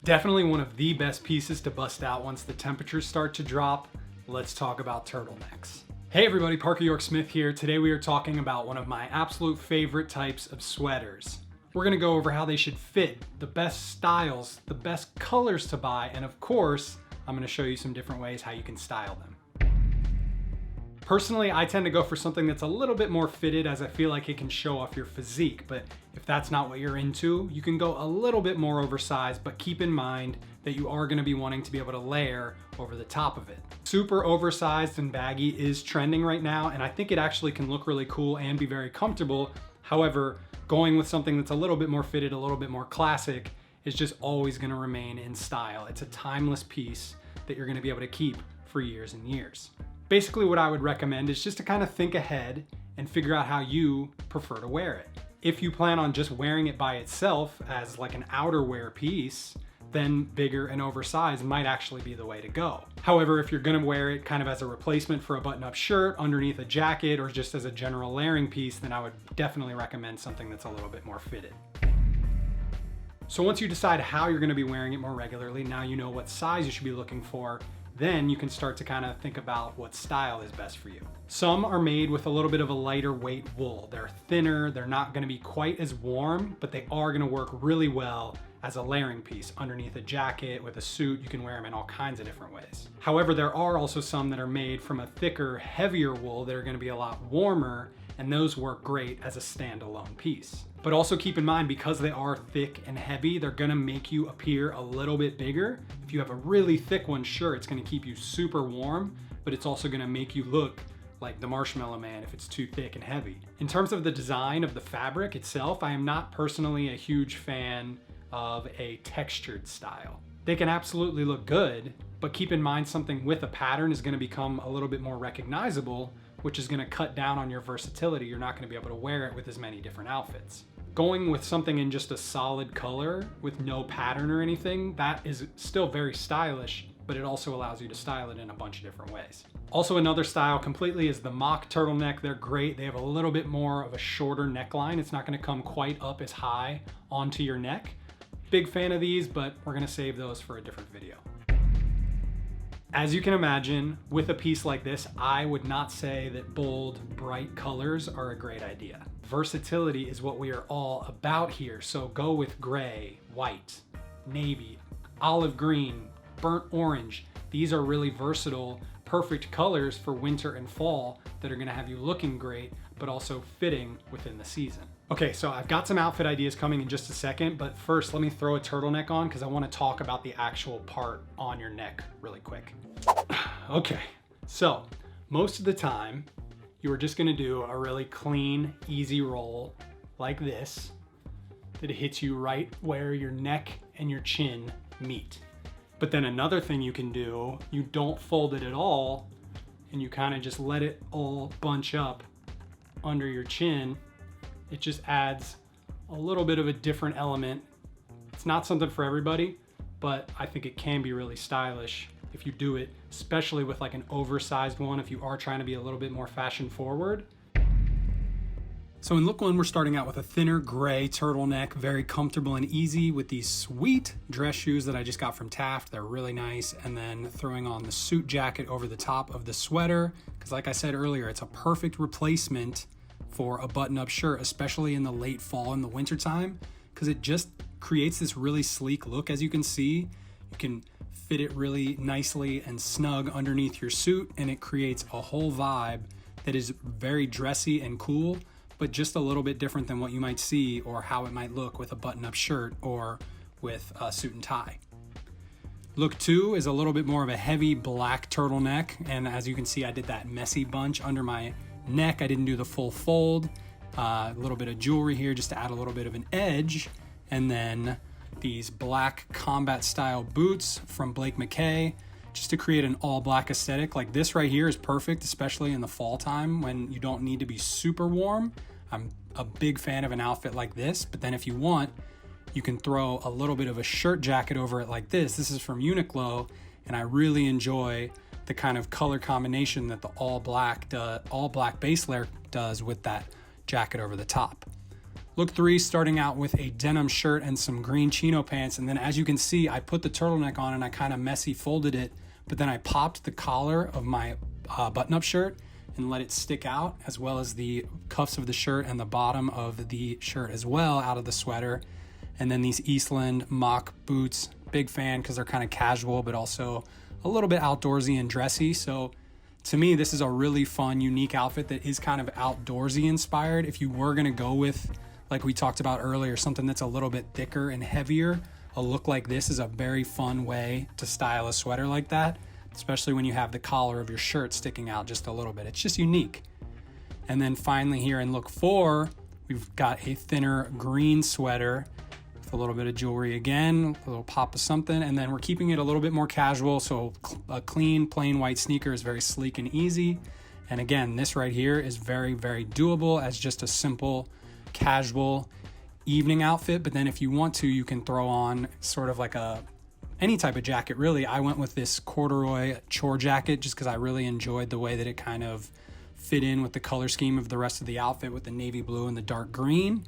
Definitely one of the best pieces to bust out once the temperatures start to drop. Let's talk about turtlenecks. Hey everybody, Parker York Smith here. Today we are talking about one of my absolute favorite types of sweaters. We're gonna go over how they should fit, the best styles, the best colors to buy, and of course, I'm gonna show you some different ways how you can style them. Personally, I tend to go for something that's a little bit more fitted as I feel like it can show off your physique, but if that's not what you're into, you can go a little bit more oversized, but keep in mind that you are gonna be wanting to be able to layer over the top of it. Super oversized and baggy is trending right now, and I think it actually can look really cool and be very comfortable. However, going with something that's a little bit more fitted, a little bit more classic, is just always gonna remain in style. It's a timeless piece that you're gonna be able to keep for years and years. Basically what I would recommend is just to kind of think ahead and figure out how you prefer to wear it. If you plan on just wearing it by itself as like an outerwear piece, then bigger and oversized might actually be the way to go. However, if you're gonna wear it kind of as a replacement for a button-up shirt underneath a jacket or just as a general layering piece, then I would definitely recommend something that's a little bit more fitted. So once you decide how you're gonna be wearing it more regularly, now you know what size you should be looking for, then you can start to kind of think about what style is best for you. Some are made with a little bit of a lighter weight wool. They're thinner, they're not gonna be quite as warm, but they are gonna work really well as a layering piece underneath a jacket, with a suit. You can wear them in all kinds of different ways. However, there are also some that are made from a thicker, heavier wool that are gonna be a lot warmer, and those work great as a standalone piece. But also keep in mind, because they are thick and heavy, they're gonna make you appear a little bit bigger. If you have a really thick one, sure, it's gonna keep you super warm, but it's also gonna make you look like the Marshmallow Man if it's too thick and heavy. In terms of the design of the fabric itself, I am not personally a huge fan of a textured style. They can absolutely look good, but keep in mind something with a pattern is gonna become a little bit more recognizable, which is gonna cut down on your versatility. You're not gonna be able to wear it with as many different outfits. Going with something in just a solid color with no pattern or anything, that is still very stylish, but it also allows you to style it in a bunch of different ways. Also, another style completely is the mock turtleneck. They're great. They have a little bit more of a shorter neckline. It's not gonna come quite up as high onto your neck. Big fan of these, but we're gonna save those for a different video. As you can imagine, with a piece like this, I would not say that bold, bright colors are a great idea. Versatility is what we are all about here, so go with gray, white, navy, olive green, burnt orange. These are really versatile, perfect colors for winter and fall that are gonna have you looking great, but also fitting within the season. Okay, so I've got some outfit ideas coming in just a second, but first let me throw a turtleneck on because I want to talk about the actual part on your neck really quick. Okay, so most of the time you are just gonna do a really clean, easy roll like this that hits you right where your neck and your chin meet. But then another thing you can do, you don't fold it at all and you kind of just let it all bunch up under your chin. It just adds a little bit of a different element. It's not something for everybody, but I think it can be really stylish if you do it, especially with like an oversized one, if you are trying to be a little bit more fashion forward. So in look one, we're starting out with a thinner gray turtleneck, very comfortable and easy with these sweet dress shoes that I just got from Taft. They're really nice. And then throwing on the suit jacket over the top of the sweater, because like I said earlier, it's a perfect replacement for a button-up shirt, especially in the late fall and the winter time, because it just creates this really sleek look. As you can see, you can fit it really nicely and snug underneath your suit, and it creates a whole vibe that is very dressy and cool, but just a little bit different than what you might see or how it might look with a button-up shirt or with a suit and tie. Look two is a little bit more of a heavy black turtleneck, and as you can see, I did that messy bunch under my neck. I didn't do the full fold. A little bit of jewelry here just to add a little bit of an edge, and then these black combat style boots from Blake McKay just to create an all black aesthetic. Like this right here is perfect, especially in the fall time when you don't need to be super warm. I'm a big fan of an outfit like this, but then if you want, you can throw a little bit of a shirt jacket over it like this. This is from Uniqlo, and I really enjoy the kind of color combination that the all black base layer does with that jacket over the top. Look 3, starting out with a denim shirt and some green chino pants. And then as you can see, I put the turtleneck on and I kind of messy folded it, but then I popped the collar of my button-up shirt and let it stick out, as well as the cuffs of the shirt and the bottom of the shirt as well out of the sweater. And then these Eastland mock boots, big fan because they're kind of casual, but also a little bit outdoorsy and dressy. So to me, this is a really fun, unique outfit that is kind of outdoorsy inspired. If you were gonna go with, like we talked about earlier, something that's a little bit thicker and heavier, a look like this is a very fun way to style a sweater like that, especially when you have the collar of your shirt sticking out just a little bit. It's just unique. And then finally here in look 4, we've got a thinner green sweater with a little bit of jewelry again, a little pop of something, and then we're keeping it a little bit more casual, so a clean, plain white sneaker is very sleek and easy. And again, this right here is very, very doable as just a simple, casual evening outfit. But then if you want to, you can throw on sort of like any type of jacket, really. I went with this corduroy chore jacket just because I really enjoyed the way that it kind of fit in with the color scheme of the rest of the outfit with the navy blue and the dark green.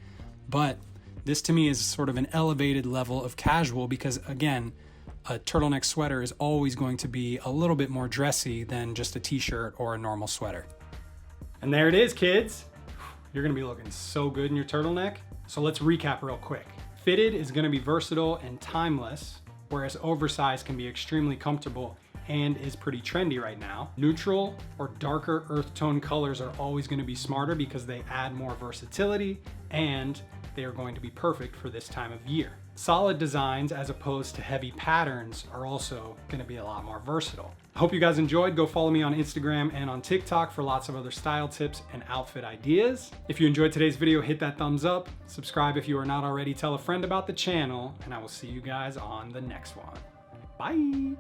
But this to me is sort of an elevated level of casual because, again, a turtleneck sweater is always going to be a little bit more dressy than just a t-shirt or a normal sweater. And there it is, kids. You're gonna be looking so good in your turtleneck. So let's recap real quick. Fitted is gonna be versatile and timeless, whereas oversized can be extremely comfortable and is pretty trendy right now. Neutral or darker earth tone colors are always gonna be smarter because they add more versatility and they are going to be perfect for this time of year. Solid designs as opposed to heavy patterns are also gonna be a lot more versatile. I hope you guys enjoyed. Go follow me on Instagram and on TikTok for lots of other style tips and outfit ideas. If you enjoyed today's video, hit that thumbs up, subscribe if you are not already, tell a friend about the channel, and I will see you guys on the next one. Bye.